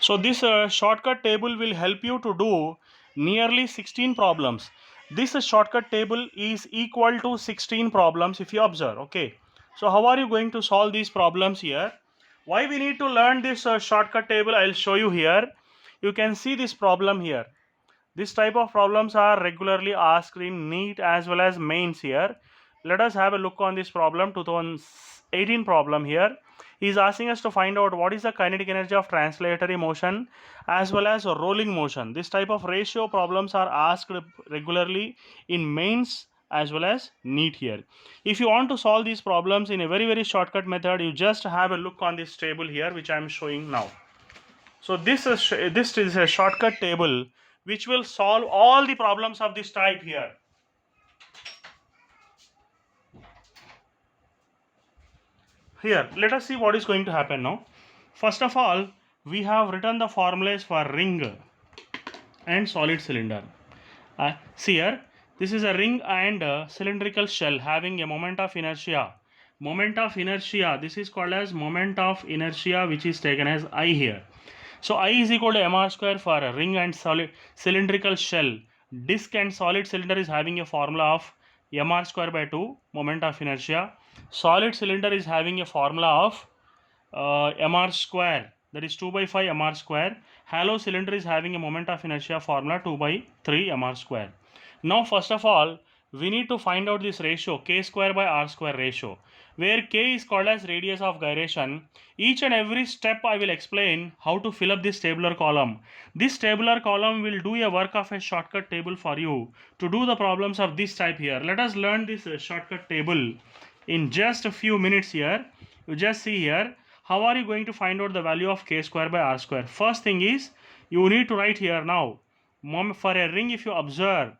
So this shortcut table will help you to do nearly 16 problems. This shortcut table is equal to 16 problems if you observe. Okay. So how are you going to solve these problems here? Why we need to learn this shortcut table? I'll show you here. You can see this problem here. This type of problems are regularly asked in NEET as well as mains here. Let us have a look on this problem, 2018 problem here. He is asking us to find out what is the kinetic energy of translatory motion as well as rolling motion. This type of ratio problems are asked regularly in mains as well as NEET here. If you want to solve these problems in a very shortcut method, you just have a look on this table here which I am showing now. So this is a shortcut table which will solve all the problems of this type here. Here, let us see what is going to happen now. First of all, we have written the formulas for ring and solid cylinder. See here, this is a ring and a cylindrical shell having a moment of inertia. Moment of inertia, this is called as moment of inertia, which is taken as I here. So I is equal to mr square for a ring and solid cylindrical shell. Disc and solid cylinder is having a formula of mr square by 2 moment of inertia. Solid cylinder is having a formula of mr square, that is 2 by 5 mr square. Hollow cylinder is having a moment of inertia formula 2 by 3 mr square. Now first of all, we need to find out this ratio k square by r square ratio, where k is called as radius of gyration. Each and every step I will explain how to fill up this tabular column. This tabular column will do a work of a shortcut table for you to do the problems of this type here. Let us learn this shortcut table in just a few minutes here. You just see here, how are you going to find out the value of k square by r square? First thing is, you need to write here now, for a ring, if you observe,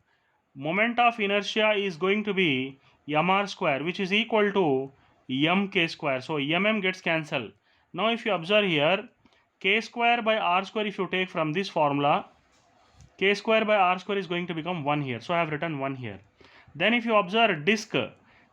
moment of inertia is going to be mr square, which is equal to mk square. So gets cancelled. Now if you observe here, k square by r square, if you take from this formula, k square by r square is going to become 1 here. So I have written 1 here. Then if you observe disk,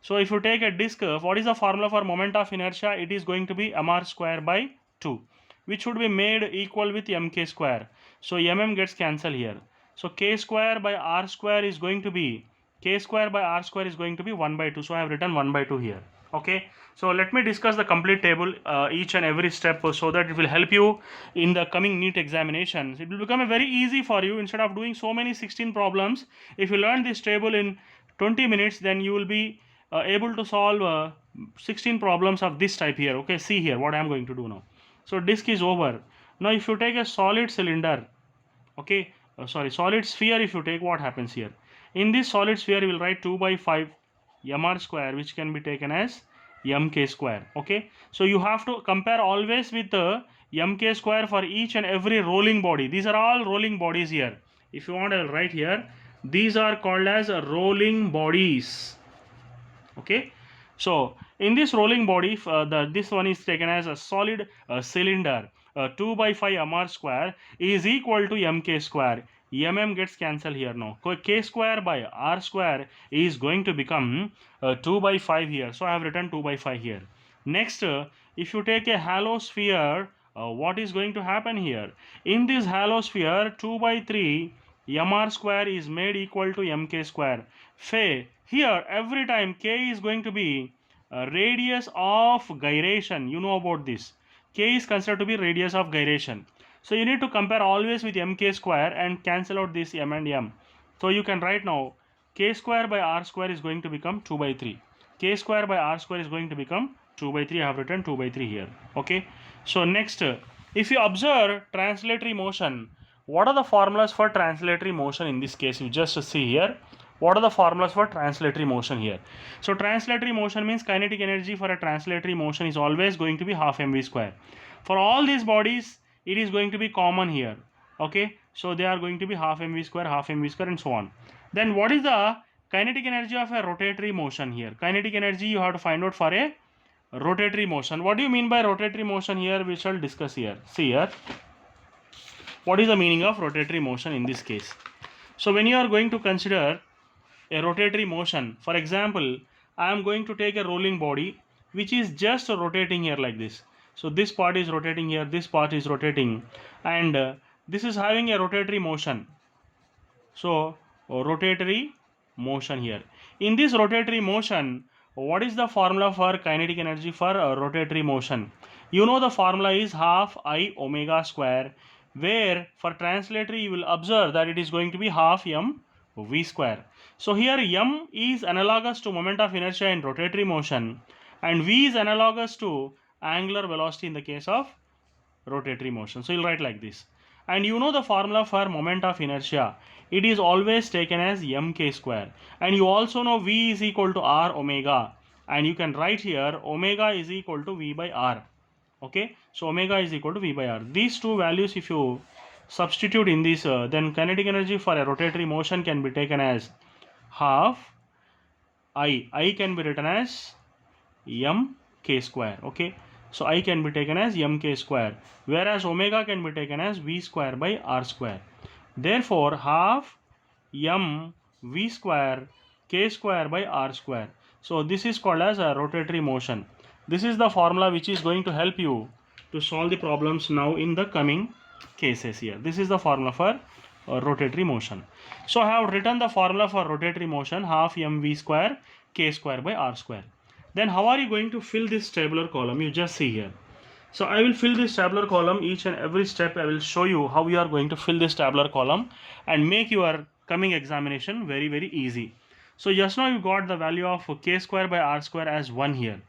so if you take a disk, what is the formula for moment of inertia? It is going to be mr square by 2, which should be made equal with mk square. So gets cancelled here. So k square by r square is going to be, k square by r square is going to be 1 by 2. So I have written 1 by 2 here. Okay. So let me discuss the complete table, each and every step, so that it will help you in the coming NEET examinations. It will become a very easy for you. Instead of doing so many 16 problems, if you learn this table in 20 minutes, then you will be able to solve 16 problems of this type here. Okay, see here what I am going to do now. So disk is over. Now if you take a solid cylinder, okay, solid sphere, if you take, what happens here? In this solid sphere, you will write 2 by 5 mr square, which can be taken as mk square. Okay, so you have to compare always with the mk square for each and every rolling body. These are all rolling bodies here. If you want, I will write here, these are called as rolling bodies. Okay, so in this rolling body, this one is taken as a solid cylinder. 2 by 5 mr square is equal to mk square. Gets cancelled here now. K square by r square is going to become 2 by 5 here. So I have written 2 by 5 here. Next, if you take a hollow sphere, what is going to happen here? In this hollow sphere, 2 by 3 mr square is made equal to mk square. Here every time k is going to be radius of gyration. You know about this. K is considered to be radius of gyration. So you need to compare always with mk square and cancel out this m and m. So you can write now, k square by r square is going to become 2 by 3. K square by r square is going to become 2 by 3. I have written 2 by 3 here. Okay. So next, if you observe translatory motion, what are the formulas for translatory motion in this case? You just see here. What are the formulas for translatory motion here? So translatory motion means kinetic energy for a translatory motion is always going to be half mv square. For all these bodies, it is going to be common here. Okay, so they are going to be half mv square and so on. Then what is the kinetic energy of a rotatory motion here? Kinetic energy you have to find out for a rotatory motion. What do you mean by rotatory motion here? We shall discuss here. See here, what is the meaning of rotatory motion in this case? So when you are going to consider a rotatory motion, for example, I am going to take a rolling body which is just rotating here like this. So this part is rotating here, this part is rotating, and this is having a rotatory motion. So rotatory motion here. In this rotatory motion, what is the formula for kinetic energy for rotatory motion? You know the formula is half I omega square, where for translatory you will observe that it is going to be half m v square. So here m is analogous to moment of inertia in rotatory motion, and v is analogous to angular velocity in the case of rotatory motion. So you'll write like this. And you know the formula for moment of inertia. It is always taken as mk square. And you also know v is equal to r omega. And you can write here omega is equal to v by r. Okay. So omega is equal to v by r. These two values, if you substitute in this, then kinetic energy for a rotatory motion can be taken as half I. I can be written as mk square. Okay. So I can be taken as mk square, whereas omega can be taken as v square by r square. Therefore, half m v square k square by r square. So this is called as a rotatory motion. This is the formula which is going to help you to solve the problems now in the coming cases here. This is the formula for rotatory motion. So I have written the formula for rotatory motion, half mv square k square by r square. Then how are you going to fill this tabular column? You just see here. So I will fill this tabular column, each and every step I will show you how you are going to fill this tabular column and make your coming examination very, very easy. So just now you got the value of k square by r square as 1 here.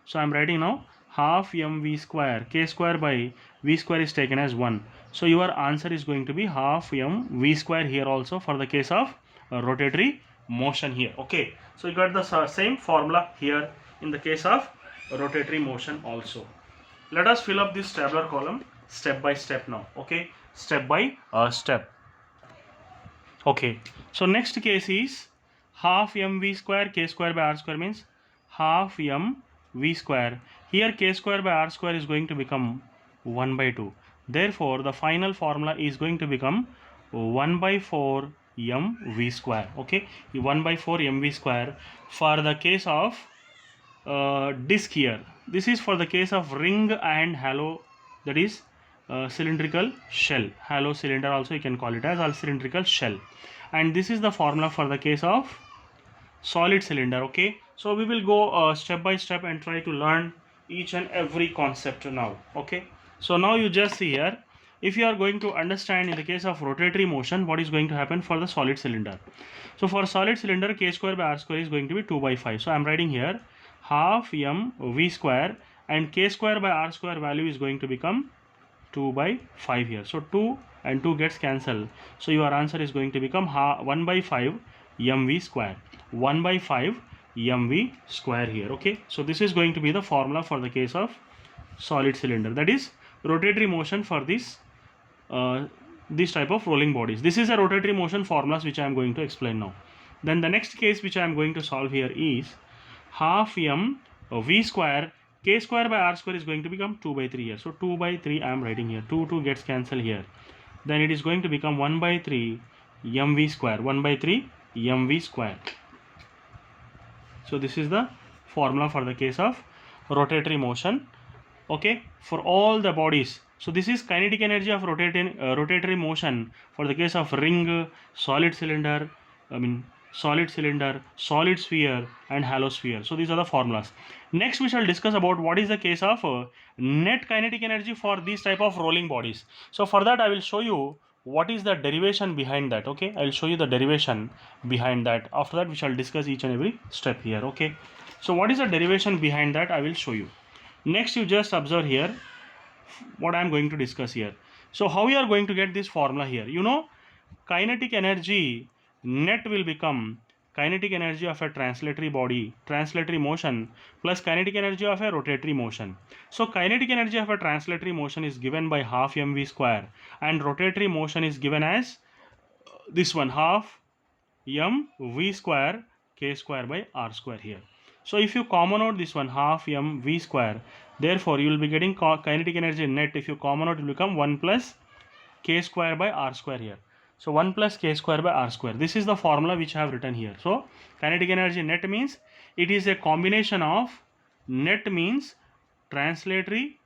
So I am writing now half mv square k square by v square is taken as 1. So your answer is going to be half mv square here also for the case of rotatory motion here. Okay. So you got the same formula here in the case of rotatory motion also. Let us fill up this tabular column step by step now. Okay, step by step. Okay, so next case is half mv square k square by r square means half m v square. Here k square by r square is going to become 1 by 2. Therefore, the final formula is going to become 1 by 4 mv square. Okay, 1 by 4 mv square for the case of disc here. This is for the case of ring and halo, that is cylindrical shell. Halo cylinder also you can call it as, or cylindrical shell. And this is the formula for the case of solid cylinder. Okay, so we will go step by step and try to learn each and every concept now. Okay, so now you just see here, if you are going to understand in the case of rotatory motion what is going to happen for the solid cylinder. So for solid cylinder, k square by r square is going to be 2 by 5. So I am writing here half m v square, and k square by r square value is going to become 2 by 5 here. So 2 and 2 gets cancelled. So your answer is going to become 1 by 5 mv square. 1 by 5 mv square here. Okay, so this is going to be the formula for the case of solid cylinder, that is rotatory motion for this type of rolling bodies. This is a rotatory motion formulas which I am going to explain now. Then the next case which I am going to solve here is half m v square k square by r square is going to become 2 by 3 here. So 2 by 3 I am writing here. 2 gets cancelled here. Then it is going to become 1 by 3 mv square. 1 by 3 mv square. So this is the formula for the case of rotatory motion. Okay, for all the bodies. So this is kinetic energy of rotatory motion for the case of ring, solid cylinder, solid cylinder, solid sphere and hollow sphere. So these are the formulas. Next we shall discuss about what is the case of net kinetic energy for these type of rolling bodies. So for that I will show you what is the derivation behind that. Okay, I will show you the derivation behind that. After that we shall discuss each and every step here. Okay, so what is the derivation behind that I will show you. Next you just observe here what I am going to discuss here. So how we are going to get this formula here? You know, kinetic energy net will become kinetic energy of a translatory body, translatory motion, plus kinetic energy of a rotatory motion. So kinetic energy of a translatory motion is given by half mv square, and rotatory motion is given as this one, half mv square k square by r square here. So if you common out this one, half mv square, therefore you will be getting kinetic energy net. If you common out, it will become 1 plus k square by r square here. So 1 plus k square by r square. This is the formula which I have written here. So kinetic energy net means it is a combination of, net means translatory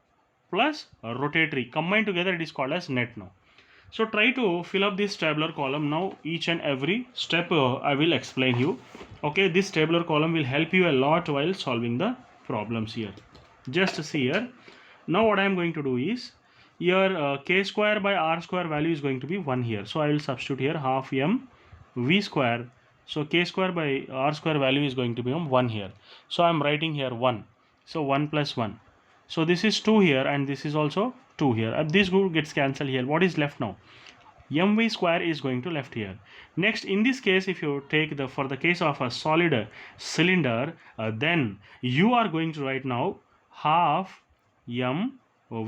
plus rotatory. Combined together, it is called as net now. So try to fill up this tabular column now. Each and every step I will explain you. Okay, this tabular column will help you a lot while solving the problems here. Just see here. Now what I am going to do is, here k square by r square value is going to be 1 here. So I will substitute here half m v square. So k square by r square value is going to become 1 here. So I am writing here 1. So 1 plus 1. So this is 2 here and this is also 2 here. This group gets cancelled here. What is left now? mv square is going to left here. Next, in this case, if you take for the case of a solid cylinder, then you are going to write now half m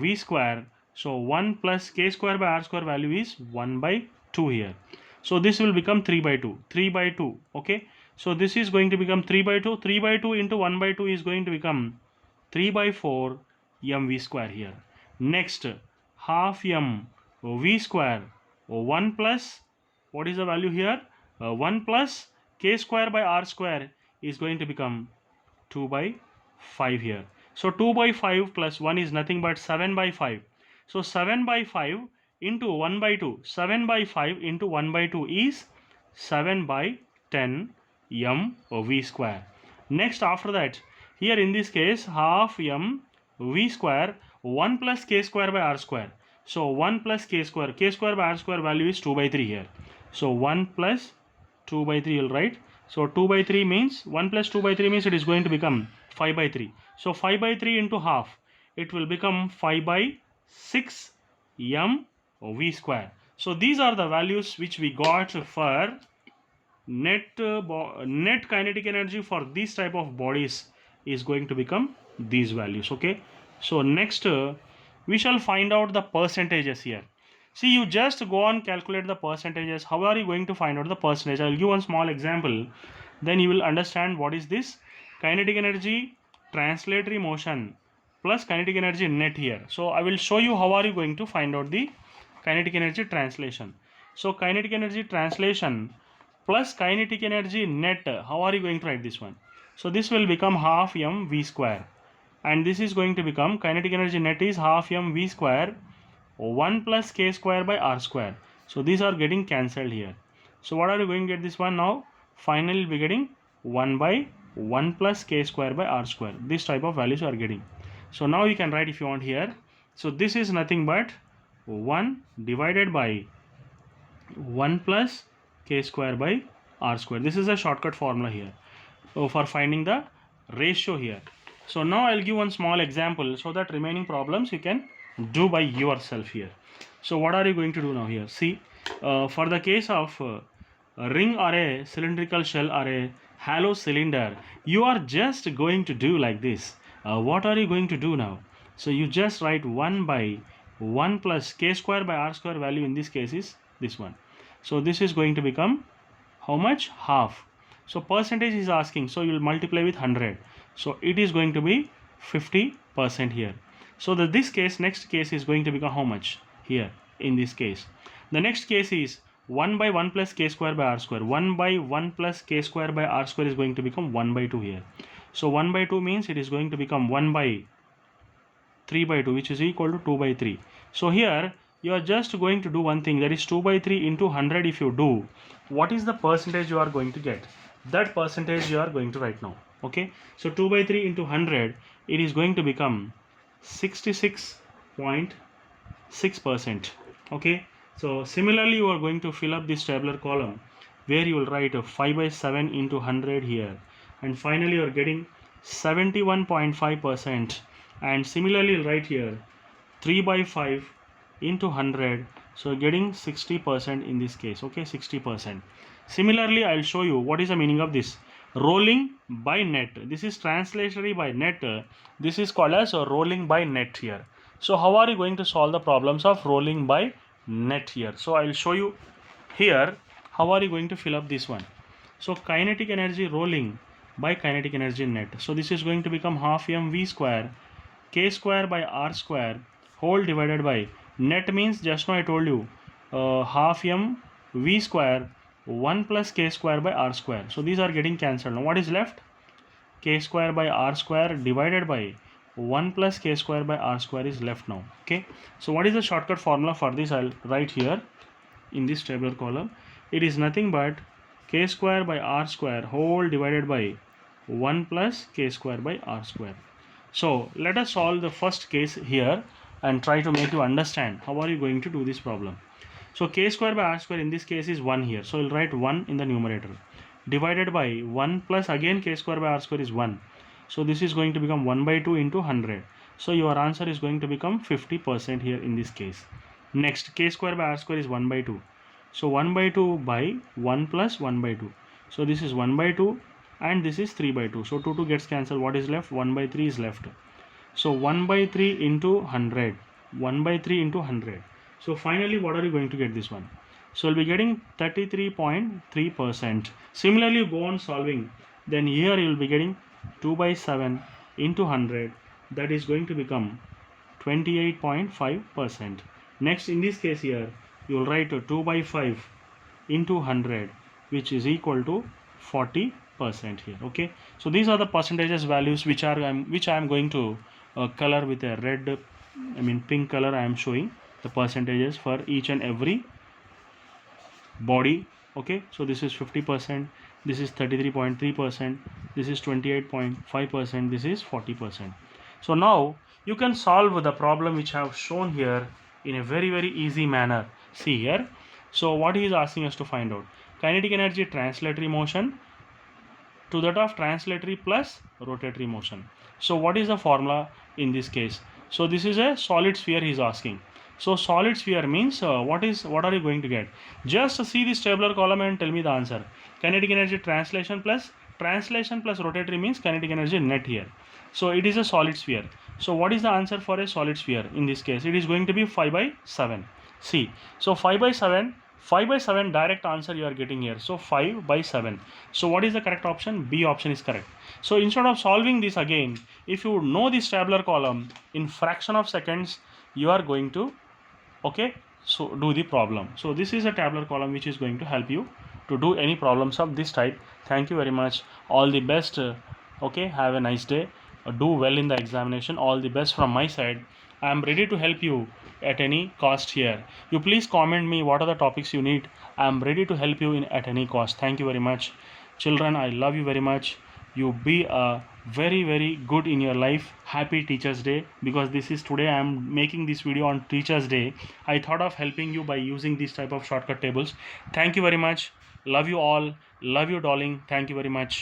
v square. So 1 plus k square by r square value is 1 by 2 here. So this will become 3 by 2. 3 by 2. Okay. So this is going to become 3 by 2. 3 by 2 into 1 by 2 is going to become 3 by 4 mv square here. Next, half m v square 1 plus, what is the value here? 1 plus k square by r square is going to become 2 by 5 here. So 2 by 5 plus 1 is nothing but 7 by 5. So 7 by 5 into 1 by 2. 7 by 5 into 1 by 2 is 7 by 10 m v square. Next, after that, here in this case, half m v square 1 plus k square by r square. So 1 plus k square by r square value is 2 by 3 here. So 1 plus 2 by 3 you'll write. So 2 by 3 means 1 plus 2 by 3 means it is going to become 5 by 3. So 5 by 3 into half, it will become 5 by 6 m v square. So these are the values which we got for net kinetic energy for this type of bodies is going to become these values. Okay. So next, we shall find out the percentages here. See, you just go on calculate the percentages. How are you going to find out the percentage? I will give one small example. Then you will understand what is this kinetic energy translatory motion plus kinetic energy net here. So I will show you how are you going to find out the kinetic energy translation. So kinetic energy translation plus kinetic energy net. How are you going to write this one? So this will become half m v square. And this is going to become kinetic energy net is half m v square 1 plus k square by r square. So these are getting cancelled here. So what are you going to get this one now? Finally we'll be getting 1 by 1 plus k square by r square. This type of values you are getting. So now you can write if you want here. So this is nothing but 1 divided by 1 plus k square by r square. This is a shortcut formula here for finding the ratio here. So now I'll give one small example so that remaining problems you can do by yourself here. So what are you going to do now here? See, for the case of ring array, cylindrical shell array, hollow cylinder, you are just going to do like this. What are you going to do now? So you just write 1 by 1 plus k square by r square value in this case is this one. So this is going to become how much? Half. So percentage is asking, so you will multiply with 100. So it is going to be 50% here. So this case, next case is going to become how much here in this case? The next case is 1 by 1 plus k square by r square. 1 by 1 plus k square by r square is going to become 1 by 2 here. So 1 by 2 means it is going to become 1 by 3 by 2, which is equal to 2 by 3. So here you are just going to do one thing, that is 2 by 3 into 100. If you do, what is the percentage you are going to get? That percentage you are going to write now. Okay, so 2 by 3 into 100, it is going to become 66.6%. okay, so similarly you are going to fill up this tabular column where you will write 5 by 7 into 100 here, and finally you are getting 71.5%. and similarly you'll write here 3 by 5 into 100, so getting 60% in this case. Okay, 60%. Similarly, I'll show you what is the meaning of this rolling by net. This is translatory by net. This is called as rolling by net here. So how are you going to solve the problems of rolling by net here? So I'll show you here how are you going to fill up this one. So kinetic energy rolling by kinetic energy net. So this is going to become half m v square k square by r square whole divided by net means just now I told you half m v square 1 plus k square by r square. So these are getting cancelled. Now what is left? K square by r square divided by 1 plus k square by r square is left now. Okay, so what is the shortcut formula for this? I'll write here in this tabular column. It is nothing but k square by r square whole divided by 1 plus k square by r square. So let us solve the first case here and try to make you understand how are you going to do this problem. So k square by r square in this case is 1 here. So we'll write 1 in the numerator divided by 1 plus again k square by r square is 1. So this is going to become 1 by 2 into 100. So your answer is going to become 50% here in this case. Next, k square by r square is 1 by 2. So 1 by 2 by 1 plus 1 by 2. So this is 1 by 2 and this is 3 by 2. So 2 gets cancelled. What is left? 1 by 3 is left. So 1 by 3 into 100. 1 by 3 into 100. So finally what are you going to get this one? So we'll be getting 33.3%. Similarly, you go on solving. Then here you will be getting 2 by 7 into 100. That is going to become 28.5%. Next, in this case here, you will write 2 by 5 into 100, which is equal to 40% here. Okay, so these are the percentages values which I am going to color with a red, pink color. I am showing the percentages for each and every body. Okay, so this is 50%, this is 33.3%, this is 28.5%, this is 40%. So now you can solve the problem which I have shown here in a very easy manner. See here, so what he is asking us to find out: kinetic energy translatory motion to that of translatory plus rotatory motion. So what is the formula in this case? So this is a solid sphere he is asking. So solid sphere means what are you going to get? Just see this tabular column and tell me the answer. Kinetic energy translation plus rotatory means kinetic energy net here. So it is a solid sphere. So what is the answer for a solid sphere in this case? It is going to be 5 by 7. See, so 5 by 7 direct answer you are getting here. So 5 by 7. So what is the correct option? B option is correct. So instead of solving this again, if you know this tabular column, in fraction of seconds you are going to so do the problem. So this is a tabular column which is going to help you to do any problems of this type. Thank you very much. All the best. Have a nice day. Do well in the examination. All the best from my side. I am ready to help you at any cost here. You please comment me what are the topics you need. I am ready to help you at any cost. Thank you very much. Children, I love you very much. You be very good in your life. Happy Teachers Day, because this is today I am making this video on Teachers Day. I thought of helping you by using this type of shortcut tables. Thank you very much. Love you all. Love you, darling. Thank you very much.